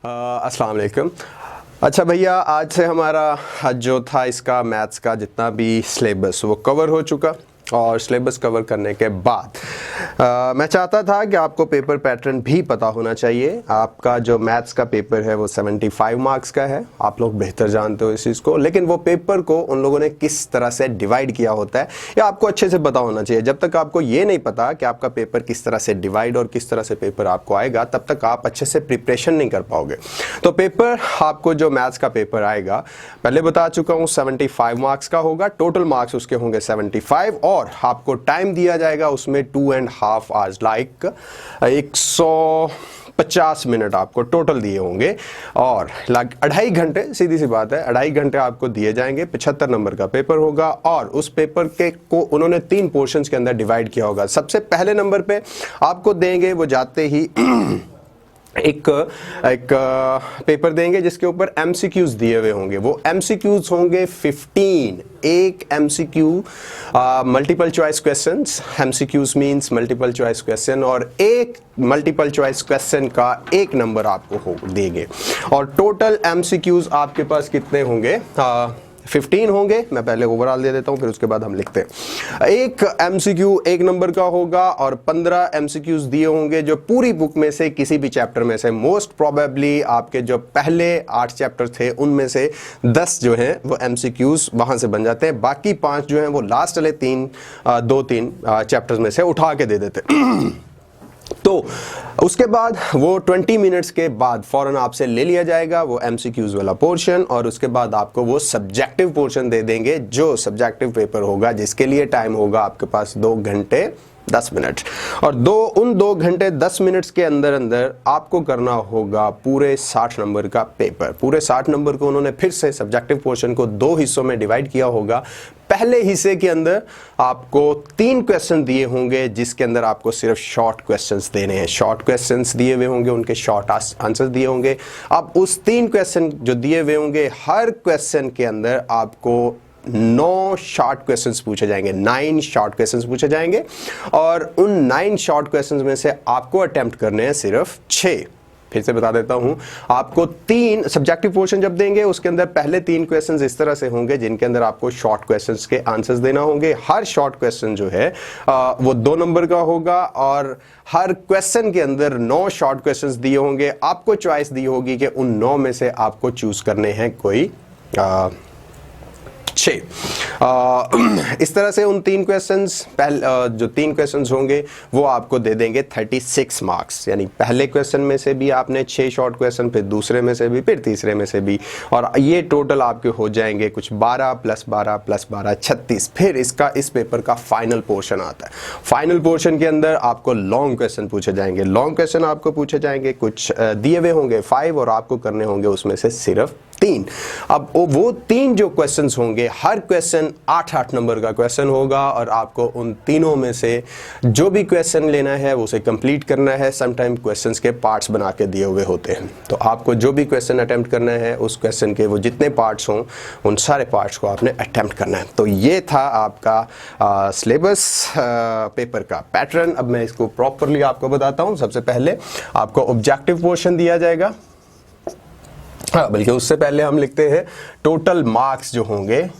अस्सलाम वालेकुम। अच्छा भैया, आज से हमारा जो था इसका मैथ्स का जितना भी सिलेबस वो कवर हो चुका, और सिलेबस कवर करने के बाद मैं चाहता था कि आपको पेपर पैटर्न भी पता होना चाहिए। आपका जो मैथ्स का पेपर है वो 75 मार्क्स का है, आप लोग बेहतर जानते हो इस चीज़ को, लेकिन वो पेपर को उन लोगों ने किस तरह से डिवाइड किया होता है या आपको अच्छे से पता होना चाहिए। जब तक आपको ये नहीं पता कि आपका पेपर किस तरह से डिवाइड और किस तरह से पेपर आपको आएगा, तब तक आप अच्छे से प्रिपरेशन नहीं कर पाओगे। तो पेपर आपको जो मैथ्स का पेपर आएगा, पहले बता चुका हूँ 75 मार्क्स का होगा, टोटल मार्क्स उसके होंगे 75, और आपको टाइम दिया जाएगा उसमें 2.5 आवर्स, लाइक 150 मिनट आपको टोटल दिए होंगे, और 2.5 घंटे, सीधी सी बात है, 2.5 घंटे आपको दिए जाएंगे। 75 नंबर का पेपर होगा, और उस पेपर के को उन्होंने 3 पोर्शंस के अंदर डिवाइड किया होगा। सबसे पहले नंबर पे आपको देंगे, वो जाते ही एक पेपर देंगे जिसके ऊपर एमसीक्यूज दिए हुए होंगे। वो एमसीक्यूज होंगे 15, एक MCQ multiple choice questions, MCQs means multiple choice question, और एक मल्टीपल चॉइस क्वेश्चन का 1 नंबर आपको देंगे। और टोटल एमसीक्यूज आपके पास कितने होंगे? 15 होंगे। मैं पहले ओवरऑल दे देता हूं, फिर उसके बाद हम लिखते हैं। एक एमसीक्यू 1 नंबर का होगा, और 15 एमसीक्यूज दिए होंगे जो पूरी बुक में से किसी भी चैप्टर में से, मोस्ट प्रोबेबली आपके जो पहले 8 चैप्टर थे उनमें से 10 जो हैं वो एमसीक्यूज वहां से बन जाते हैं। बाकी 5 जो हैं वो लास्ट वाले 2-3 चैप्टर्स में से उठा के दे देते हैं। तो उसके बाद वो 20 मिनट्स के बाद फौरन आपसे ले लिया जाएगा वो एमसीक्यूज वाला पोर्शन, और उसके बाद आपको वो सब्जेक्टिव पोर्शन दे देंगे, जो सब्जेक्टिव पेपर होगा, जिसके लिए टाइम होगा आपके पास 2 घंटे 10 मिनट। और उन 2 घंटे 10 मिनट्स के अंदर अंदर आपको करना होगा पूरे 60 नंबर का पेपर। पूरे 60 नंबर को उन्होंने फिर से सब्जेक्टिव पोर्शन को 2 हिस्सों में डिवाइड किया होगा। पहले हिस्से के अंदर आपको 3 क्वेश्चन दिए होंगे, जिसके अंदर आपको सिर्फ शॉर्ट क्वेश्चंस देने हैं। शॉर्ट क्वेश्चंस दिए हुए होंगे, उनके शॉर्ट आंसर दिए होंगे। अब उस 3 क्वेश्चन जो दिए हुए होंगे, हर क्वेश्चन के अंदर आपको 9 शॉर्ट क्वेश्चंस पूछे जाएंगे, 9 शॉर्ट क्वेश्चंस पूछे जाएंगे, और उन 9 शॉर्ट क्वेश्चंस में से आपको अटेम्प्ट करने हैं सिर्फ 6। फिर से बता देता हूं, आपको 3 सब्जेक्टिव पोर्शन जब देंगे, उसके अंदर पहले 3 क्वेश्चंस इस तरह से होंगे जिनके अंदर आपको शॉर्ट क्वेश्चंस के आंसर्स देना होंगे। हर शॉर्ट क्वेश्चन जो है वो 2 नंबर का होगा, और हर क्वेश्चन के अंदर 9 शॉर्ट क्वेश्चंस दिए होंगे। आपको चॉइस दी होगी कि उन 9 में से आपको चूज करने हैं कोई 6। इस तरह से उन 3 क्वेश्चंस, जो 3 क्वेश्चंस होंगे वो आपको दे देंगे 36 मार्क्स। यानी पहले क्वेश्चन में से भी आपने 6 शॉर्ट क्वेश्चन, फिर दूसरे में से भी, फिर तीसरे में से भी, और ये टोटल आपके हो जाएंगे कुछ 12 + 12 + 12 36। फिर इस पेपर का फाइनल पोर्शन आता है। फाइनल पोर्शन के अंदर आपको लॉन्ग क्वेश्चन पूछे जाएंगे। लॉन्ग क्वेश्चन आपको पूछे जाएंगे, कुछ दिए हुए होंगे 5, और आपको करने होंगे उसमें से सिर्फ 3। अब वो 3 जो क्वेश्चंस होंगे, हर क्वेश्चन 8-8 नंबर का क्वेश्चन होगा, और आपको उन तीनों में से जो भी क्वेश्चन लेना है उसे कंप्लीट करना है। समटाइम क्वेश्चंस के पार्ट्स बना के दिए हुए होते हैं, तो आपको जो भी क्वेश्चन अटेम्प्ट करना है, उस क्वेश्चन के वो जितने पार्ट्स हों, उन सारे पार्ट्स को आपने अटेम्प्ट करना है। तो ये था आपका सिलेबस पेपर का पैटर्न। अब मैं इसको प्रॉपरली आपको बताता हूँ। सबसे पहले आपको ऑब्जेक्टिव पोर्शन दिया जाएगा, बल्कि उससे पहले हम लिखते हैं टोटल मार्क्स जो होंगे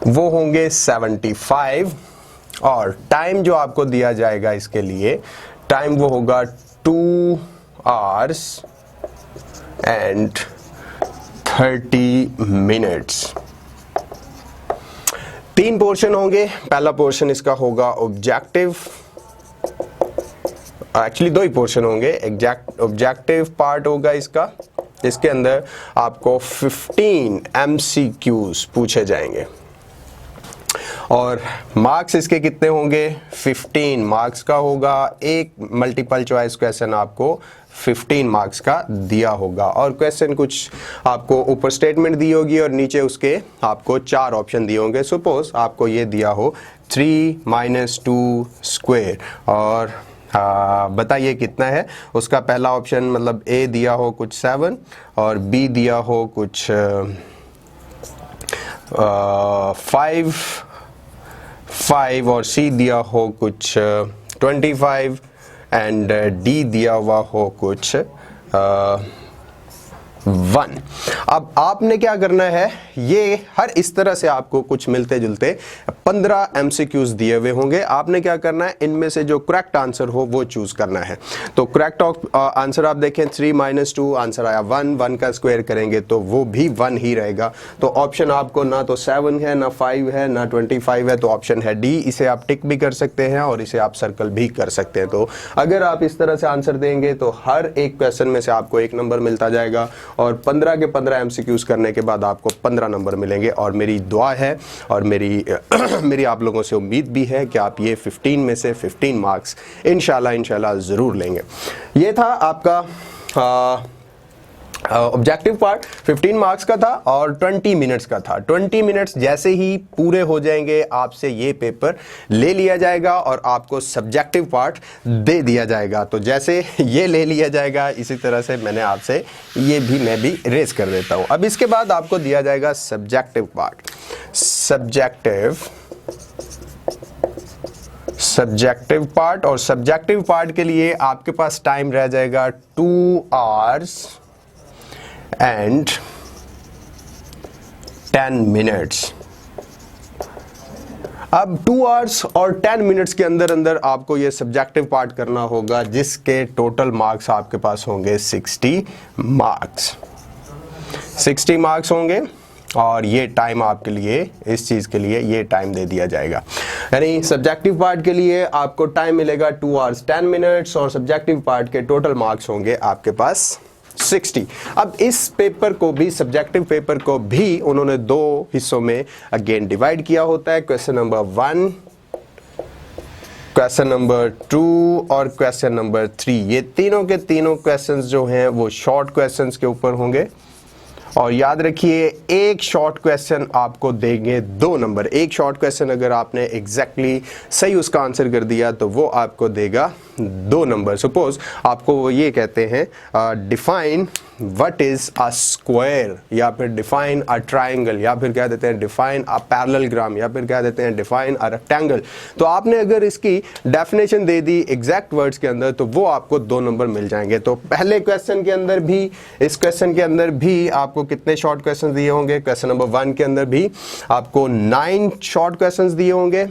वो होंगे 75, और टाइम जो आपको दिया जाएगा इसके लिए, टाइम वो होगा 2 hours and 30 minutes। 3 पोर्शन होंगे। पहला पोर्शन इसका होगा ऑब्जेक्टिव, एक्चुअली 2 ही पोर्शन होंगे। ऑब्जेक्टिव पार्ट होगा इसका, इसके अंदर आपको 15 एमसीक्यूज पूछे जाएंगे, और मार्क्स इसके कितने होंगे? 15 मार्क्स का होगा। एक मल्टीपल चॉइस क्वेश्चन आपको 15 मार्क्स का दिया होगा, और क्वेश्चन कुछ आपको ऊपर स्टेटमेंट दी होगी, और नीचे उसके आपको 4 ऑप्शन दिए होंगे। सपोज आपको ये दिया हो 3 - 2 स्क्वायर, और बताइए कितना है उसका पहला ऑप्शन, मतलब ए दिया हो कुछ 7, और बी दिया हो कुछ 5, और सी दिया हो कुछ 25, एंड डी दिया हुआ हो कुछ 1। अब आपने क्या करना है, ये हर इस तरह से आपको कुछ मिलते जुलते 15 MCQs दिए हुए होंगे। आपने क्या करना है, इनमें से जो करेक्ट आंसर हो वो चूज करना है। तो करेक्ट आंसर आप देखें 3 - 2 आंसर आया 1, 1 का स्क्वायर करेंगे तो वो भी 1 ही रहेगा। तो ऑप्शन आपको ना तो 7 है, ना 5 है, ना 25 है, तो ऑप्शन है डी। इसे आप टिक भी कर सकते हैं और इसे आप सर्कल भी कर सकते हैं। तो अगर आप इस तरह से आंसर देंगे तो हर एक क्वेश्चन में से आपको 1 नंबर मिलता जाएगा और 15 के 15 MCQs करने के बाद आपको 15 नंबर मिलेंगे। और मेरी दुआ है और मेरी आप लोगों से उम्मीद भी है कि आप ये 15 में से 15 मार्क्स इंशाल्लाह ज़रूर लेंगे। ये था आपका ऑब्जेक्टिव पार्ट 15 मार्क्स का था और 20 मिनट्स का था। 20 मिनट्स जैसे ही पूरे हो जाएंगे आपसे ये पेपर ले लिया जाएगा और आपको सब्जेक्टिव पार्ट दे दिया जाएगा। तो जैसे ये ले लिया जाएगा इसी तरह से मैं भी रेज कर देता हूं। अब इसके बाद आपको दिया जाएगा सब्जेक्टिव पार्ट। सब्जेक्टिव पार्ट और सब्जेक्टिव पार्ट के लिए आपके पास टाइम रह जाएगा 2 hours and 10 minutes। अब 2 hours और 10 मिनट्स के अंदर आपको ये सब्जेक्टिव पार्ट करना होगा, जिसके टोटल मार्क्स आपके पास होंगे 60 मार्क्स। 60 मार्क्स होंगे और ये टाइम आपके लिए, इस चीज़ के लिए ये टाइम दे दिया जाएगा। यानी सब्जेक्टिव पार्ट के लिए आपको टाइम मिलेगा 2 hours 10 मिनट्स और सब्जेक्टिव पार्ट के टोटल मार्क्स होंगे आपके पास 60। अब इस पेपर को भी, सब्जेक्टिव पेपर को भी उन्होंने 2 हिस्सों में अगेन डिवाइड किया होता है। क्वेश्चन नंबर 1, क्वेश्चन नंबर 2 और क्वेश्चन नंबर 3। ये तीनों के तीनों क्वेश्चंस जो हैं वो शॉर्ट क्वेश्चंस के ऊपर होंगे। और याद रखिए एक शॉर्ट क्वेश्चन आपको देंगे 2 नंबर। एक शॉर्ट क्वेश्चन अगर आपने एग्जैक्टली सही उसका आंसर कर दिया तो वो आपको देगा 2 नंबर। सपोज आपको वो ये कहते हैं define what is a square, या फिर डिफाइन अ ट्राइंगल, या फिर कह देते हैं डिफाइन अ पैरेललोग्राम, या फिर कह देते हैं डिफाइन अ रेक्टेंगल। तो आपने अगर इसकी definition they the exact words के अंदर तो वो आपको 2 नंबर मिल जाएंगे। तो पहले क्वेश्चन के अंदर भी, इस क्वेश्चन के अंदर भी आपको कितने शॉर्ट क्वेश्चन दिए होंगे? क्वेश्चन नंबर 1 के अंदर भी आपको 9 शॉर्ट क्वेश्चंस दिए होंगे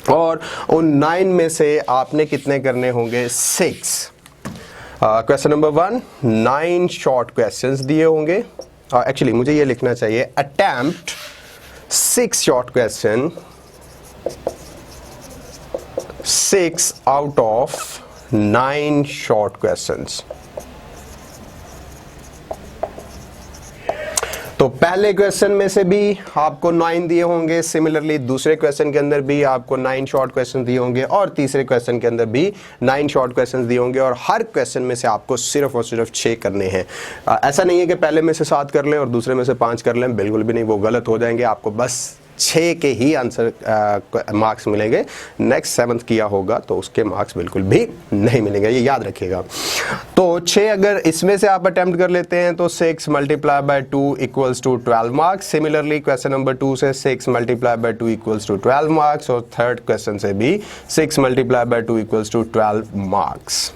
और उन 9 में से आपने कितने करने होंगे? 6। क्वेश्चन नंबर 1 9 शॉर्ट क्वेश्चंस दिए होंगे। एक्चुअली मुझे ये लिखना चाहिए attempt 6 short question, 6 out of 9 short questions. तो पहले क्वेश्चन में से भी आपको 9 दिए होंगे, सिमिलरली दूसरे क्वेश्चन के अंदर भी आपको 9 शॉर्ट क्वेश्चन दिए होंगे और तीसरे क्वेश्चन के अंदर भी 9 शॉर्ट क्वेश्चन दिए होंगे और हर क्वेश्चन में से आपको सिर्फ और सिर्फ 6 करने हैं। ऐसा नहीं है कि पहले में से 7 कर लें और दूसरे में से 5 कर लें, बिल्कुल भी नहीं, वो गलत हो जाएंगे। आपको बस 6 के ही आंसर मार्क्स मिलेंगे। नेक्स्ट 7th किया होगा तो उसके मार्क्स बिल्कुल भी नहीं मिलेंगे, ये याद रखिएगा। तो 6 अगर इसमें से आप अटेम्प्ट कर लेते हैं तो 6 × 2 = 12 मार्क्स। सिमिलरली क्वेश्चन नंबर 2 से 6 × 2 = 12 मार्क्स और थर्ड क्वेश्चन से भी 6 × 2 = 12 मार्क्स।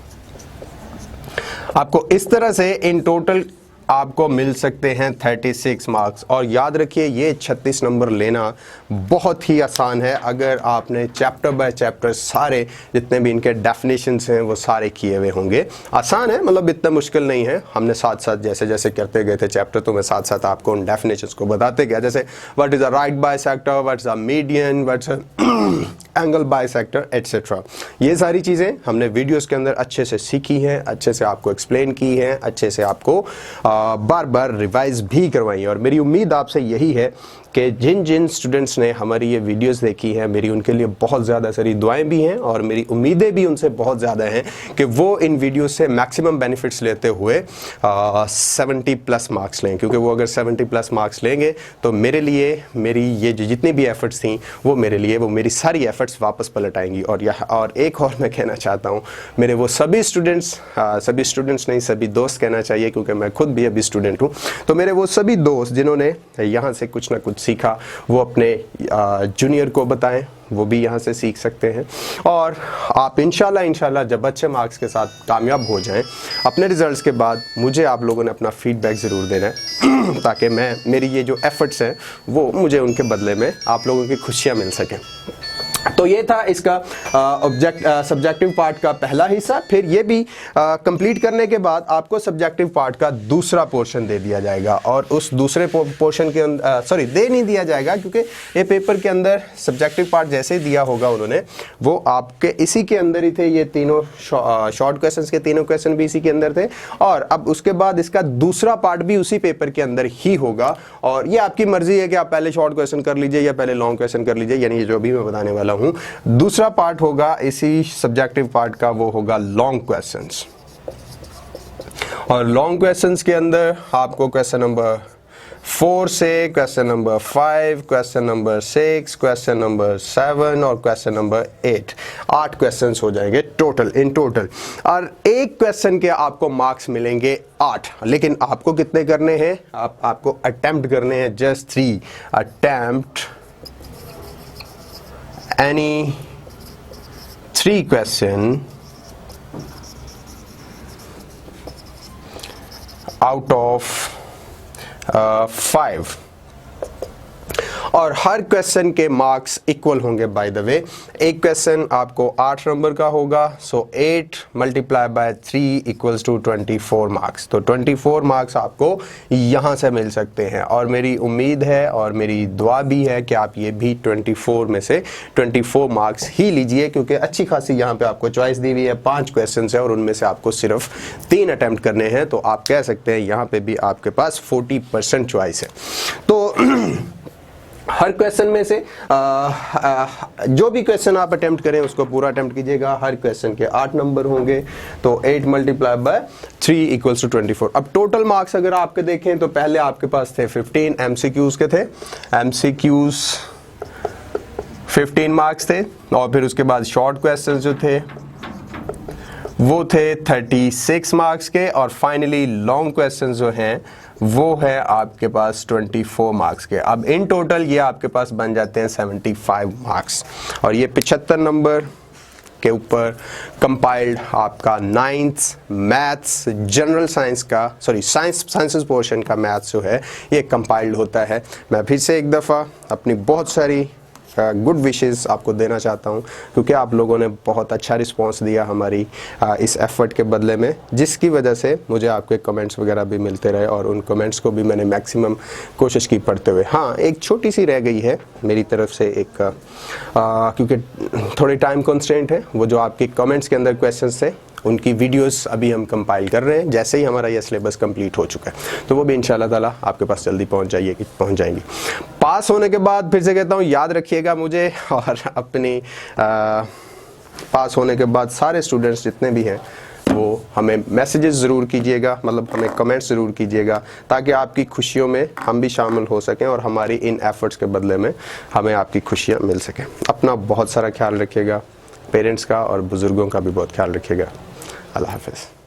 आपको इस तरह से इन टोटल आपको मिल सकते हैं 36 मार्क्स। और याद रखिए ये 36 नंबर लेना बहुत ही आसान है अगर आपने चैप्टर बाय चैप्टर सारे जितने भी इनके डेफिनेशंस हैं वो सारे किए हुए होंगे। आसान है, मतलब इतना मुश्किल नहीं है। हमने साथ साथ जैसे जैसे करते गए थे चैप्टर, तो मैं साथ साथ आपको उन डेफिनेशंस को बताते गया, जैसे what is a right bisector, what is a median, what's angle bisector etcetera. ये सारी चीज़ें हमने वीडियोस के अंदर अच्छे से सीखी हैं, अच्छे से आपको एक्सप्लेन की हैं, अच्छे से आपको बार बार रिवाइज भी करवाई। और मेरी उम्मीद आपसे यही है कि जिन जिन स्टूडेंट्स ने हमारी ये वीडियोस देखी हैं, मेरी उनके लिए बहुत ज़्यादा सारी दुआएं भी हैं और मेरी उम्मीदें भी उनसे बहुत ज़्यादा हैं कि वो इन वीडियो से मैक्सिमम बेनिफिट्स लेते हुए 70+ मार्क्स लें। क्योंकि वो अगर 70+ मार्क्स लेंगे तो मेरे लिए मेरी ये जितनी भी एफर्ट्स थी वो मेरे लिए वो मेरी सारी एफर्ट्स वापस पलट आएंगी। और एक और मैं कहना चाहता हूँ, मेरे वो सभी स्टूडेंट्स नहीं, सभी दोस्त कहना चाहिए, क्योंकि मैं खुद भी अभी स्टूडेंट हूँ। तो मेरे वो सभी दोस्त जिन्होंने यहाँ से कुछ ना कुछ सीखा वो अपने जूनियर को बताएं, वो भी यहाँ से सीख सकते हैं। और आप इंशाल्लाह जब अच्छे मार्क्स के साथ कामयाब हो जाएं अपने रिजल्ट्स के बाद, मुझे आप लोगों ने अपना फीडबैक ज़रूर देना है ताकि मेरी ये जो एफर्ट्स हैं वो मुझे उनके बदले में आप लोगों की खुशियाँ मिल सकें। तो ये था इसका सब्जेक्टिव पार्ट का पहला हिस्सा। फिर ये भी कंप्लीट करने के बाद आपको सब्जेक्टिव पार्ट का दूसरा पोर्शन दे दिया जाएगा, और उस दूसरे पोर्शन के अंदर दे नहीं दिया जाएगा, क्योंकि ये पेपर के अंदर सब्जेक्टिव पार्ट जैसे ही दिया होगा उन्होंने, वो आपके इसी के अंदर ही थे। ये तीनों शॉर्ट क्वेश्चंस के तीनों क्वेश्चन भी इसी के अंदर थे, और अब उसके बाद इसका दूसरा पार्ट भी उसी पेपर के अंदर ही होगा। और ये आपकी मर्जी है कि आप पहले शॉर्ट क्वेश्चन कर लीजिए या पहले लॉन्ग क्वेश्चन कर लीजिए, यानी ये जो भी मैं बताने वाला हूं दूसरा पार्ट होगा इसी सब्जेक्टिव पार्ट का, वो होगा लॉन्ग क्वेश्चंस। और लॉन्ग क्वेश्चंस के अंदर आपको क्वेश्चन नंबर 4 से question number 5, question number 6, question number 7 और क्वेश्चन नंबर 8 क्वेश्चंस हो जाएंगे टोटल, इन टोटल। और एक क्वेश्चन के आपको मार्क्स मिलेंगे 8, लेकिन आपको कितने करने हैं? आपको अटेम्प्ट करने हैं just 3 attempt any 3 question out of 5, और हर क्वेश्चन के मार्क्स इक्वल होंगे। बाय द वे एक क्वेश्चन आपको 8 नंबर का होगा, so 8 multiply by 3 equals to 24 marks. तो 24 मार्क्स आपको यहाँ से मिल सकते हैं, और मेरी उम्मीद है और मेरी दुआ भी है कि आप ये भी 24 में से 24 मार्क्स ही लीजिए, क्योंकि अच्छी खासी यहाँ पे आपको चॉइस दी हुई है। 5 क्वेश्चन है और उनमें से आपको सिर्फ 3 अटेम्प्ट करने हैं, तो आप कह सकते हैं यहाँ पे भी आपके पास 40% चॉइस है। तो हर क्वेश्चन में से जो भी क्वेश्चन आप अटेम्प्ट करें उसको पूरा अटेम्प्ट कीजिएगा। हर क्वेश्चन के 8 नंबर होंगे, तो 8 मल्टीप्लाई बाय 3 इक्वल्स टू 24। अब टोटल मार्क्स अगर आपके देखें तो पहले आपके पास थे 15 एमसीक्यूज के थे, एमसीक्यूज 15 मार्क्स थे, और फिर उसके बाद शॉर्ट क्वेश्चन जो थे वो थे 36 मार्क्स के, और फाइनली लॉन्ग क्वेश्चन जो हैं वो है आपके पास 24 मार्क्स के। अब इन टोटल ये आपके पास बन जाते हैं 75 मार्क्स, और ये 75 नंबर के ऊपर कंपाइल्ड आपका 9th मैथ्स जनरल साइंस का साइंसेस पोर्शन का मैथ्स जो है ये कंपाइल्ड होता है। मैं फिर से एक दफ़ा अपनी बहुत सारी गुड विशेस आपको देना चाहता हूं, क्योंकि आप लोगों ने बहुत अच्छा रिस्पांस दिया हमारी इस एफर्ट के बदले में, जिसकी वजह से मुझे आपके कमेंट्स वगैरह भी मिलते रहे, और उन कमेंट्स को भी मैंने मैक्सिमम कोशिश की पढ़ते हुए। हाँ, एक छोटी सी रह गई है मेरी तरफ से एक, क्योंकि थोड़ी टाइम कंस्ट्रेंट है, वो जो आपके कमेंट्स के अंदर क्वेश्चंस थे उनकी वीडियोस अभी हम कंपाइल कर रहे हैं। जैसे ही हमारा ये सिलेबस कंप्लीट हो चुका है तो वो भी इंशाल्लाह ताला आपके पास जल्दी पहुंच जाएंगी। पास होने के बाद फिर से कहता हूँ, याद रखिएगा मुझे, और अपनी पास होने के बाद सारे स्टूडेंट्स जितने भी हैं वो हमें मैसेजेस ज़रूर कीजिएगा, मतलब हमें कमेंट्स ज़रूर कीजिएगा, ताकि आपकी खुशियों में हम भी शामिल हो सकें और हमारी इन एफर्ट्स के बदले में हमें आपकी खुशियाँ मिल सकें। अपना बहुत सारा ख्याल रखिएगा, पेरेंट्स का और बुज़ुर्गों का भी बहुत ख्याल रखिएगा। अल्लाह हाफ़िज़।